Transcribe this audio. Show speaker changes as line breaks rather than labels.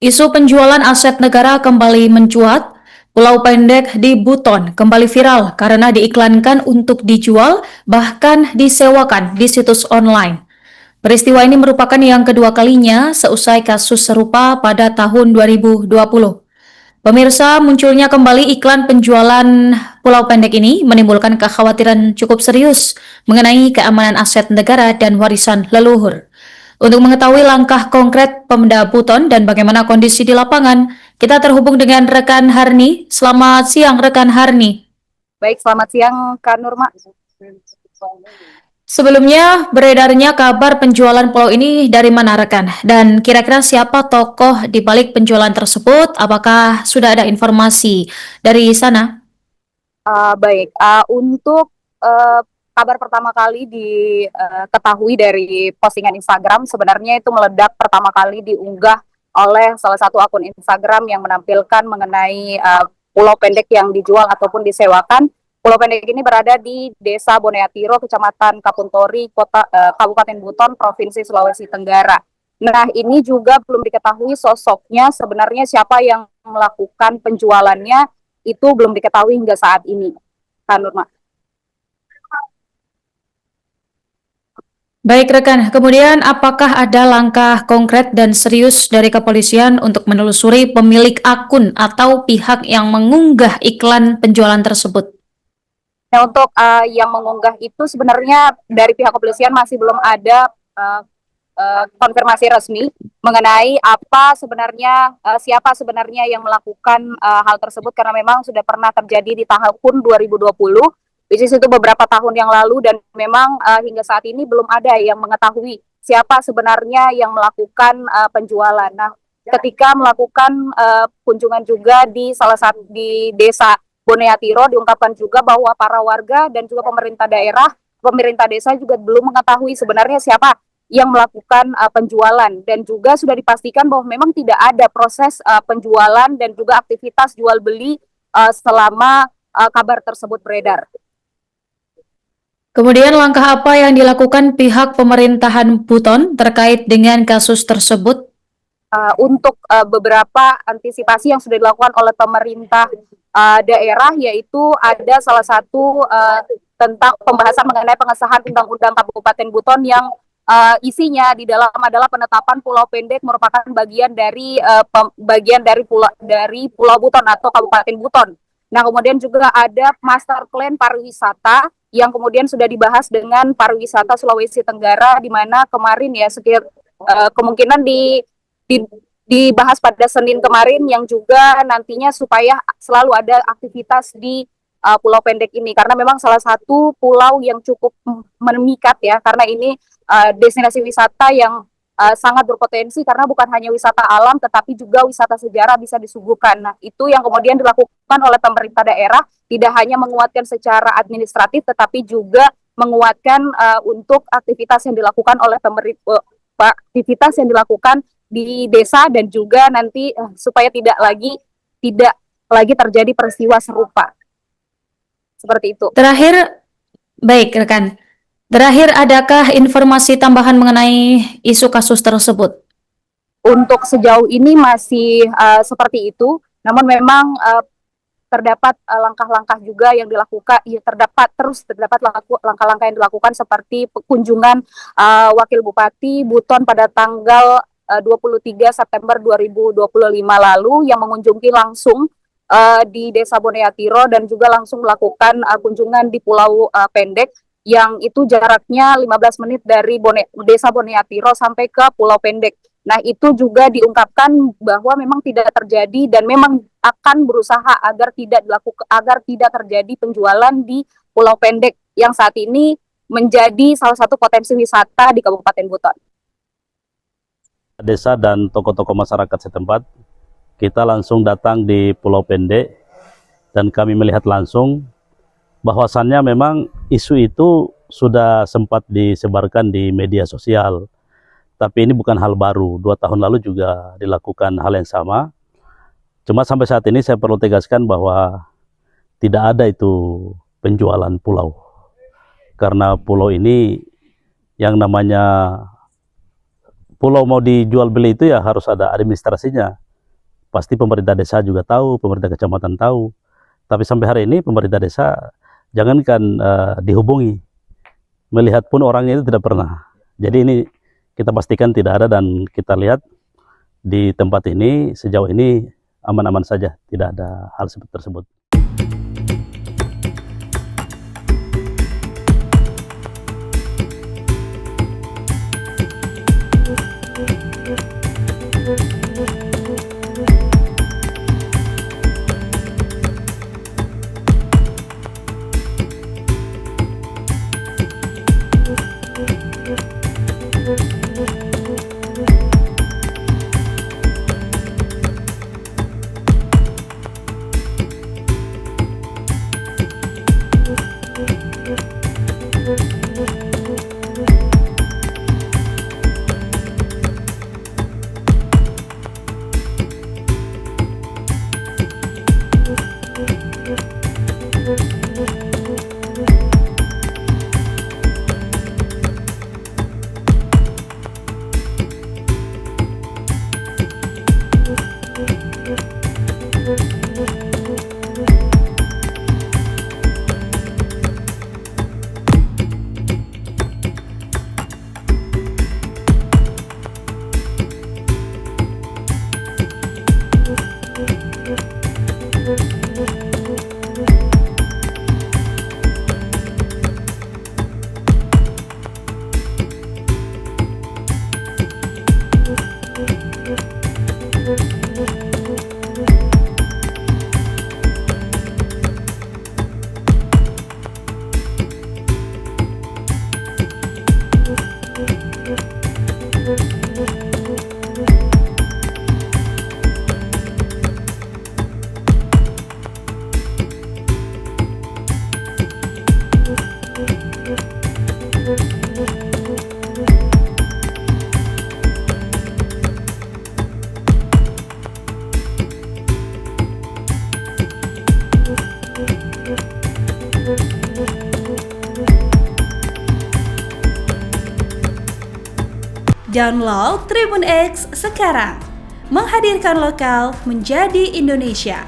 Isu penjualan aset negara kembali mencuat. Pulau pendek di Buton kembali viral karena diiklankan untuk dijual, bahkan disewakan di situs online. Peristiwa ini merupakan yang kedua kalinya seusai kasus serupa pada tahun 2020. Pemirsa, munculnya kembali iklan penjualan pulau pendek ini menimbulkan kekhawatiran cukup serius mengenai keamanan aset negara dan warisan leluhur. Untuk mengetahui langkah konkret Pemda Buton dan bagaimana kondisi di lapangan, kita terhubung dengan rekan Harni. Selamat siang, rekan Harni.
Baik, selamat siang Kak Nurma.
Sebelumnya, beredarnya kabar penjualan pulau ini dari mana, rekan? Dan kira-kira siapa tokoh di balik penjualan tersebut? Apakah sudah ada informasi dari sana?
Untuk kabar pertama kali diketahui dari postingan Instagram, sebenarnya itu meledak pertama kali diunggah oleh salah satu akun Instagram yang menampilkan mengenai pulau pendek yang dijual ataupun disewakan. Pulau pendek ini berada di Desa Boneatiro, Kecamatan Kapuntori, Kabupaten Buton, Provinsi Sulawesi Tenggara. Nah, ini juga belum diketahui sosoknya sebenarnya siapa yang melakukan penjualannya, itu belum diketahui hingga saat ini, Kak Nurma.
Baik, rekan. Kemudian, apakah ada langkah konkret dan serius dari kepolisian untuk menelusuri pemilik akun atau pihak yang mengunggah iklan penjualan tersebut?
Nah, untuk yang mengunggah itu sebenarnya dari pihak kepolisian masih belum ada konfirmasi resmi mengenai apa sebenarnya siapa sebenarnya yang melakukan hal tersebut, karena memang sudah pernah terjadi di tahun 2020, which is itu beberapa tahun yang lalu, dan memang hingga saat ini belum ada yang mengetahui siapa sebenarnya yang melakukan penjualan. Nah, ketika melakukan kunjungan juga di salah satu di desa Boneatiro, diungkapkan juga bahwa para warga dan juga pemerintah desa juga belum mengetahui sebenarnya siapa yang melakukan penjualan, dan juga sudah dipastikan bahwa memang tidak ada proses penjualan dan juga aktivitas jual beli selama kabar tersebut beredar.
Kemudian, langkah apa yang dilakukan pihak pemerintahan Buton terkait dengan kasus tersebut?
Untuk beberapa antisipasi yang sudah dilakukan oleh pemerintah daerah, yaitu ada salah satu tentang pembahasan mengenai pengesahan Undang-Undang Kabupaten Buton yang isinya di dalam adalah penetapan Pulau Pendek merupakan bagian dari Pulau Buton atau Kabupaten Buton. Nah, kemudian juga ada master plan pariwisata yang kemudian sudah dibahas dengan pariwisata Sulawesi Tenggara, di mana kemarin ya kemungkinan dibahas pada Senin kemarin, yang juga nantinya supaya selalu ada aktivitas di Pulau Pendek ini, karena memang salah satu pulau yang cukup memikat ya, karena ini destinasi wisata yang sangat berpotensi, karena bukan hanya wisata alam tetapi juga wisata sejarah bisa disuguhkan. Nah, itu yang kemudian dilakukan oleh pemerintah daerah, tidak hanya menguatkan secara administratif tetapi juga menguatkan untuk aktivitas yang dilakukan oleh aktivitas yang dilakukan di desa, dan juga nanti supaya tidak lagi terjadi peristiwa serupa seperti itu.
Terakhir, baik, rekan. Terakhir, adakah informasi tambahan mengenai isu kasus tersebut?
Untuk sejauh ini masih seperti itu, namun memang terdapat langkah-langkah juga yang dilakukan, ya, terdapat langkah-langkah yang dilakukan seperti kunjungan Wakil Bupati Buton pada tanggal 23 September 2025 lalu, yang mengunjungi langsung di Desa Boneatiro dan juga langsung melakukan kunjungan di Pulau Pendek, yang itu jaraknya 15 menit dari Desa Boneatiro sampai ke Pulau Pendek. Nah, itu juga diungkapkan bahwa memang tidak terjadi dan memang akan berusaha agar tidak terjadi penjualan di Pulau Pendek yang saat ini menjadi salah satu potensi wisata di Kabupaten Buton.
Desa dan tokoh-tokoh masyarakat setempat, kita langsung datang di Pulau Pendek dan kami melihat langsung bahwasannya memang isu itu sudah sempat disebarkan di media sosial. Tapi ini bukan hal baru, 2 tahun lalu juga dilakukan hal yang sama. Cuma sampai saat ini saya perlu tegaskan bahwa tidak ada itu penjualan pulau. Karena pulau ini yang namanya pulau mau dijual beli itu ya harus ada administrasinya. pasti pemerintah desa juga tahu, pemerintah kecamatan tahu. Tapi sampai hari ini pemerintah desa jangankan dihubungi, melihat pun orangnya itu tidak pernah. Jadi ini kita pastikan tidak ada, dan kita lihat di tempat ini sejauh ini aman-aman saja, tidak ada hal seperti tersebut.
Download Tribun X sekarang, menghadirkan lokal menjadi Indonesia.